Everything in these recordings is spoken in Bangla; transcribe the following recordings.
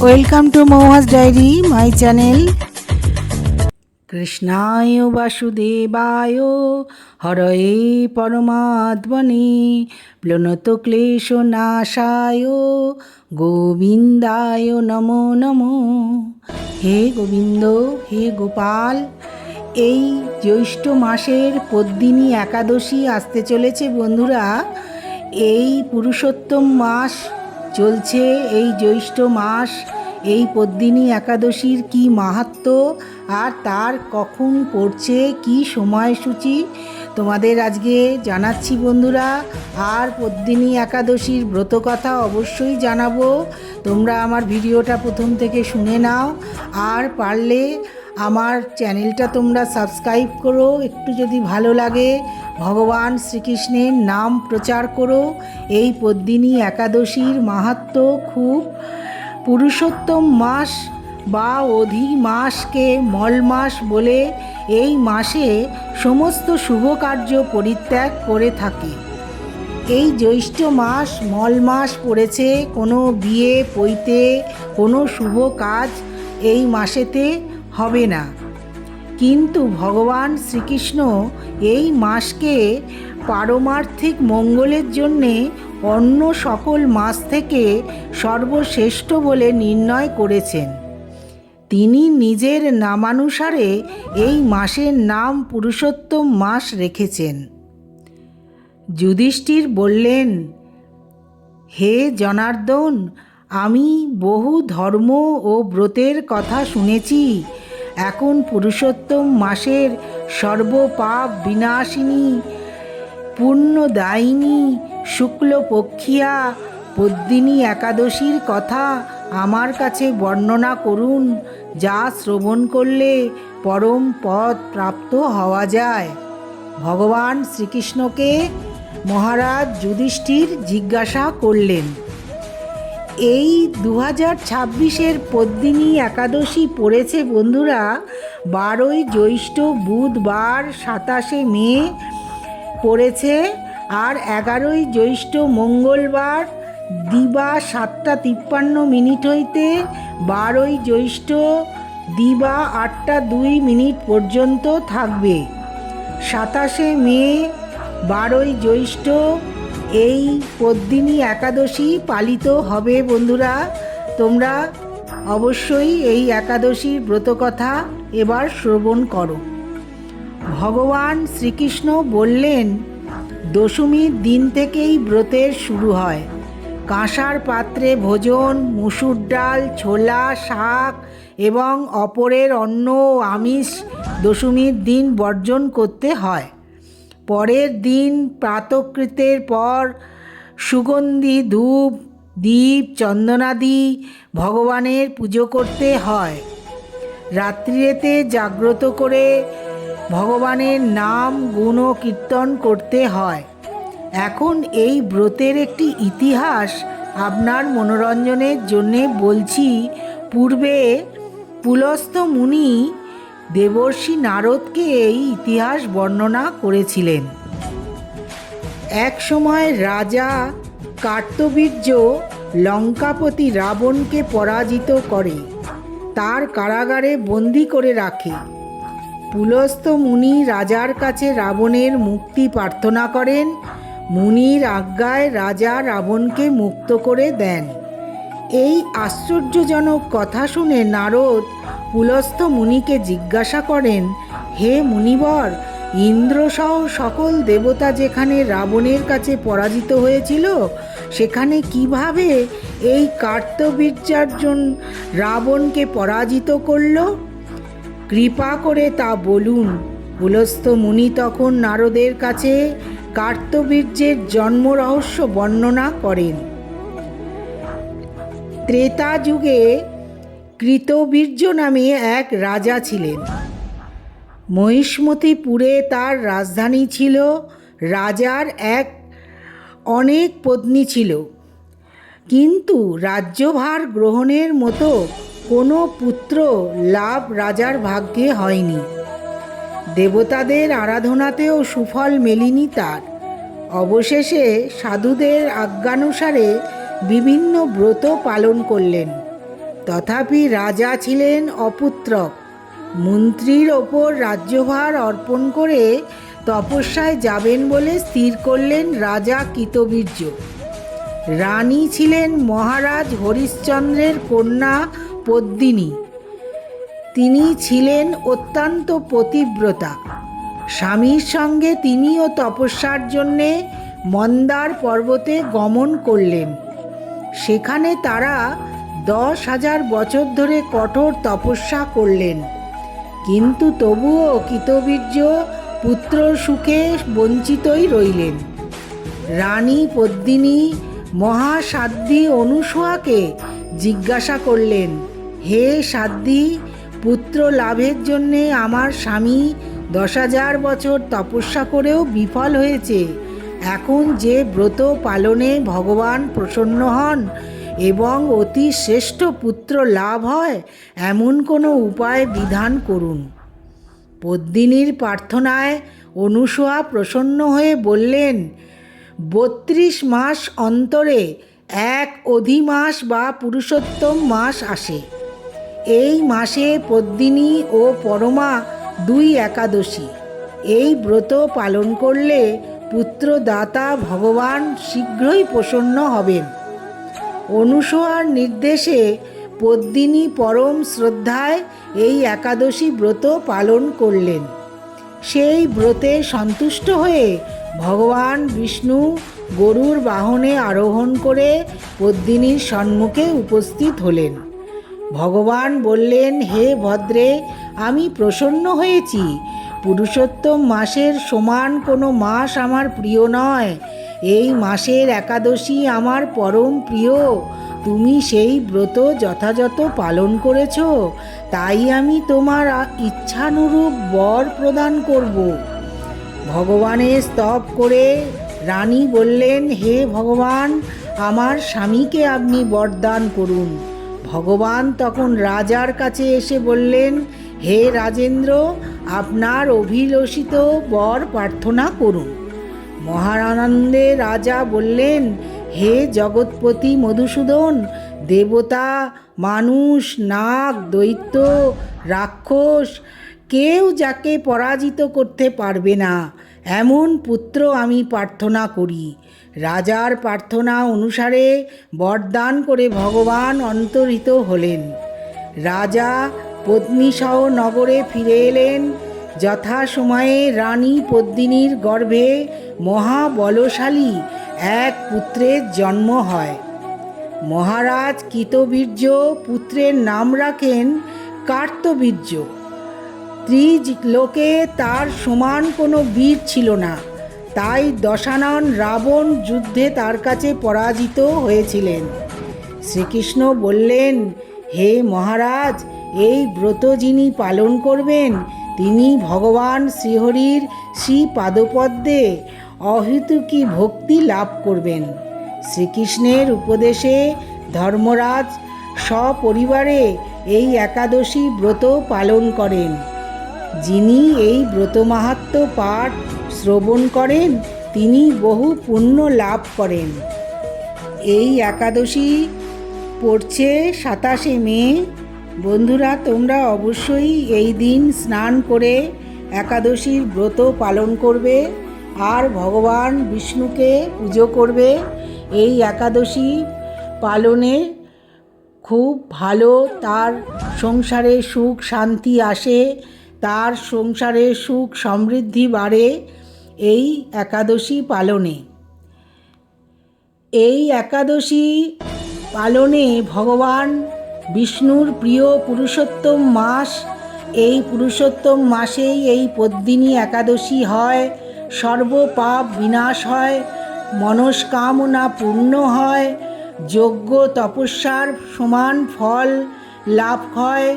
Welcome to Mouhas diary my channel. কৃষ্ণায় বাসুদেবায় হরয়ে পরমাত্মনে প্লুতক্লেশনাশায় গোবিন্দায় নমো নমো। হে গোবিন্দ, হে গোপাল, এই জ্যৈষ্ঠ মাসের পদ্মিনী একাদশী আসতে চলেছে বন্ধুরা। এই পুরুষোত্তম মাস চলছে, এই জ্যৈষ্ঠ মাস, এই পদ্মিনী একাদশীর কি মাহাত্ম্য আর তার কখন পড়ছে, কি সময়সূচি তোমাদের আজকে জানাচ্ছি বন্ধুরা। আর পদ্মিনী একাদশীর ব্রতকথা অবশ্যই জানাবো, তোমরা আমার ভিডিওটা প্রথম থেকে শুনে নাও। আর পারলে আমার চ্যানেলটা তোমরা সাবস্ক্রাইব করো, একটু যদি ভালো লাগে ভগবান শ্রীকৃষ্ণের নাম প্রচার করো। এই পদ্মিনী একাদশীর মাহাত্ম্য খুব। পুরুষোত্তম মাস বা অধি মাসকে মল মাস বলে এই মাসে সমস্ত শুভ কার্য পরিত্যাগ করে থাকে। এই জ্যৈষ্ঠ মাস মল মাস পড়েছে, কোনো বিয়ে পৈতে কোনো শুভ কাজ এই মাসেতে হবে না। কিন্তু ভগবান শ্রীকৃষ্ণ এই মাসকে পারমার্থিক মঙ্গলের জন্যে অন্য সকল মাস থেকে সর্বশ্রেষ্ঠ বলে নির্ণয় করেছেন। তিনি নিজের নামানুসারে এই মাসের নাম পুরুষোত্তম মাস রেখেছেন। যুধিষ্ঠির বললেন, হে জনার্দন, আমি বহু ধর্ম ও ব্রতের কথা শুনেছি। এখন পুরুষোত্তম মাসের সর্বপাপ বিনাশিনী পুণ্যদায়িনী শুক্লপক্ষিয়া পদ্মিনী একাদশীর কথা আমার কাছে বর্ণনা করুন, যা শ্রবণ করলে পরম পদ প্রাপ্ত হওয়া যায়। ভগবান শ্রীকৃষ্ণকে মহারাজ যুধিষ্ঠির জিজ্ঞাসা করলেন। এই 2026-এর পদ্মিনী একাদশী পড়েছে বন্ধুরা 12ই জ্যৈষ্ঠ বুধবার, 27শে মে পড়েছে, আর 11ই জ্যৈষ্ঠ মঙ্গলবার দিবা 7টা 53 হইতে 12ই জ্যৈষ্ঠ দিবা 8টা 2 পর্যন্ত থাকবে। 27শে মে 12ই জ্যৈষ্ঠ এই পদ্মিনী একাদশী পালিত হবে বন্ধুরা। তোমরা অবশ্যই এই একাদশীর ব্রতকথা এবার শ্রবণ করো। ভগবান শ্রীকৃষ্ণ বললেন, দশমীর দিন থেকেই ব্রতের শুরু হয়। কাঁসার পাত্রে ভোজন, মুসুর ডাল, ছোলা, শাক এবং অপরের অন্ন ও আমিষ দশমীর দিন বর্জন করতে হয়। পরের দিন প্রাতকৃতের পর সুগন্ধি ধূপ, দীপ, চন্দনাদি ভগবানের পুজো করতে হয়। রাত্রিতে জাগ্রত করে ভগবানের নাম গুণ কীর্তন করতে হয়। এখন এই ব্রতের একটি ইতিহাস আপনার মনোরঞ্জনের জন্যে বলছি। পূর্বে পুলস্ত্য মুনি দেবর্ষি নারদকে এই ইতিহাস বর্ণনা করেছিলেন। এক সময় রাজা কার্তবীর্য লঙ্কাপতি রাবণকে পরাজিত করে তার কারাগারে বন্দি করে রাখে। পুলস্ত্য মুনি রাজার কাছে রাবণের মুক্তি প্রার্থনা করেন। মুনির আজ্ঞায় রাজা রাবণকে মুক্ত করে দেন। এই আশ্চর্যজনক কথা শুনে নারদ পুলস্ত্য মুনিকে জিজ্ঞাসা করেন, হে মুনিবর, ইন্দ্রসহ সকল দেবতা যেখানে রাবণের কাছে পরাজিত হয়েছিল, সেখানে কিভাবে এই কার্তবীর্যার্জুন রাবণকে পরাজিত করল? কৃপা করে তা বলুন। পুলস্ত্য মুনি তখন নারদের কাছে কার্তবীর্যের জন্ম রহস্য বর্ণনা করেন। ত্রেতা যুগে কৃতবীর্য নামে এক রাজা ছিলেন। মহিষ্মতিপুরে তার রাজধানী ছিল। রাজার অনেক পত্নী ছিল, কিন্তু রাজ্যভার গ্রহণের মতো কোনো পুত্র লাভ রাজার ভাগ্যে হয়নি। দেবতাদের আরাধনাতেও সুফল মেলেনি তার। অবশেষে সাধুদের আজ্ঞানুসারে বিভিন্ন ব্রত পালন করলেন। তথাপি রাজা ছিলেন অপুত্রক। মন্ত্রীর ওপর রাজ্যভার অর্পণ করে তপস্যায় যাবেন বলে স্থির করলেন রাজা কৃতবীর্য। রানী ছিলেন মহারাজ হরিশ্চন্দ্রের কন্যা পদ্মিনী। তিনি ছিলেন অত্যন্ত পতিব্রতা। স্বামীর সঙ্গে তিনিও তপস্যার জন্যে মন্দার পর্বতে গমন করলেন। সেখানে তারা 10,000 বছর ধরে কঠোর তপস্যা করলেন, কিন্তু তবুও কৃতবীর্য পুত্র সুখে বঞ্চিতই রইলেন। রানী পদ্মিনী মহাসাধ্বী অনুসূয়াকে জিজ্ঞাসা করলেন, হে সাধ্বী, পুত্র লাভের জন্যে আমার স্বামী 10,000 বছর তপস্যা করেও বিফল হয়েছে। এখন যে ব্রত পালনে ভগবান প্রসন্ন হন এবং অতি শ্রেষ্ঠ পুত্র লাভ হয়, এমন কোনো উপায় বিধান করুন। পদ্মিনীর প্রার্থনায় অনুসূয়া প্রসন্ন হয়ে বললেন, 32 মাস অন্তরে এক অধিমাস বা পুরুষোত্তম মাস আসে। এই মাসে পদ্মিনী ও পরমা 2 একাদশী। এই ব্রত পালন করলে পুত্রদাতা ভগবান শীঘ্রই প্রসন্ন হবেন। অনুসূয়ার নির্দেশে পদ্মিনী পরম শ্রদ্ধায় এই একাদশী ব্রত পালন করলেন। সেই ব্রতে সন্তুষ্ট হয়ে ভগবান বিষ্ণু গরুর বাহনে আরোহণ করে পদ্মিনীর সম্মুখে উপস্থিত হলেন। ভগবান বললেন, হে ভদ্রে, আমি প্রসন্ন হয়েছি। পুরুষোত্তম মাসের সমান কোনো মাস আমার প্রিয় নয়। এই মাসের একাদশী আমার পরম প্রিয়। তুমি সেই ব্রত যথাযথ পালন করেছ, তাই আমি তোমার ইচ্ছানুরূপ বর প্রদান করব। ভগবানের স্তব করে রানী বললেন, হে ভগবান, আমার স্বামীকে আপনি বরদান করুন। ভগবান তখন রাজার কাছে এসে বললেন, হে রাজেন্দ্র, আপনার অভিলষিত বর প্রার্থনা করুন। মহারানন্দে রাজা বললেন, হে জগৎপতি মধুসূদন, দেবতা, মানুষ, নাগ, দৈত্য, রাক্ষস কেউ যাকে পরাজিত করতে পারবে না, এমন পুত্র আমি প্রার্থনা করি। রাজার প্রার্থনা অনুসারে বরদান করে ভগবান অন্তর্হিত হলেন। রাজা পত্নীসহ নগরে ফিরে এলেন। যথাসময়ে রানী পদ্মিনীর গর্ভে মহাবলশালী এক পুত্রের জন্ম হয়। মহারাজ কৃতবীর্য পুত্রের নাম রাখেন কার্তবীর্য। ত্রিলোকে তার সমান কোনো বীর ছিল না, তাই দশানন রাবণ যুদ্ধে তার কাছে পরাজিত হয়েছিলেন। শ্রীকৃষ্ণ বললেন, হে মহারাজ, এই ব্রত যিনি পালন করবেন তিনি ভগবান শ্রীহরির শ্রীপাদপদ্মে অহেতুকী ভক্তি লাভ করবেন। শ্রীকৃষ্ণের উপদেশে ধর্মরাজ সপরিবারে এই একাদশী ব্রত পালন করেন। যিনি এই ব্রত মাহাত্ম্য পাঠ শ্রবণ করেন তিনি বহু পুণ্য লাভ করেন। এই একাদশী পড়ছে 27শে মে। বন্ধুরা, তোমরা অবশ্যই এই দিন স্নান করে একাদশীর ব্রত পালন করবে আর ভগবান বিষ্ণুকে পুজো করবে। এই একাদশী পালনে খুব ভালো তার সংসারে সুখ শান্তি আসে, তার সংসারে সুখ সমৃদ্ধি বাড়ে এই একাদশী পালনে। এই একাদশী পালনে ভগবান বিষ্ণুর প্রিয় পুরুষোত্তম মাস। এই পুরুষোত্তম মাসেই এই পদ্মিনী একাদশী হয়। সর্বপাপ বিনাশ হয়, মনস্কামনা পূর্ণ হয়, যজ্ঞ তপস্যার সমান ফল লাভ হয়।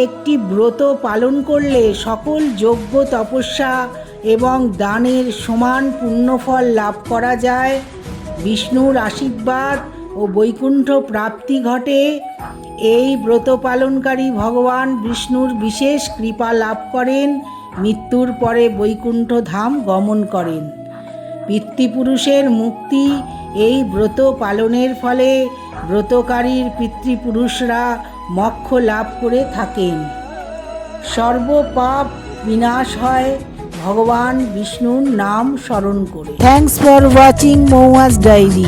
একটি ব্রত পালন করলে সকল যজ্ঞ তপস্যা এবং দানের সমান পুণ্যফল লাভ করা যায়। বিষ্ণুর আশীর্বাদ ও বৈকুণ্ঠ প্রাপ্তি ঘটে। এই ব্রত পালনকারী ভগবান বিষ্ণুর বিশেষ কৃপা লাভ করেন, মৃত্যুর পরে বৈকুণ্ঠ ধাম গমন করেন। পিতৃপুরুষের মুক্তি এই ব্রত পালনের ফলে ব্রতকারীর পিতৃপুরুষরা মোক্ষ লাভ করে থাকেন। সর্বপাপ বিনাশ হয় ভগবান বিষ্ণুর নাম স্মরণ করে। Thanks for watching Mouhas diary.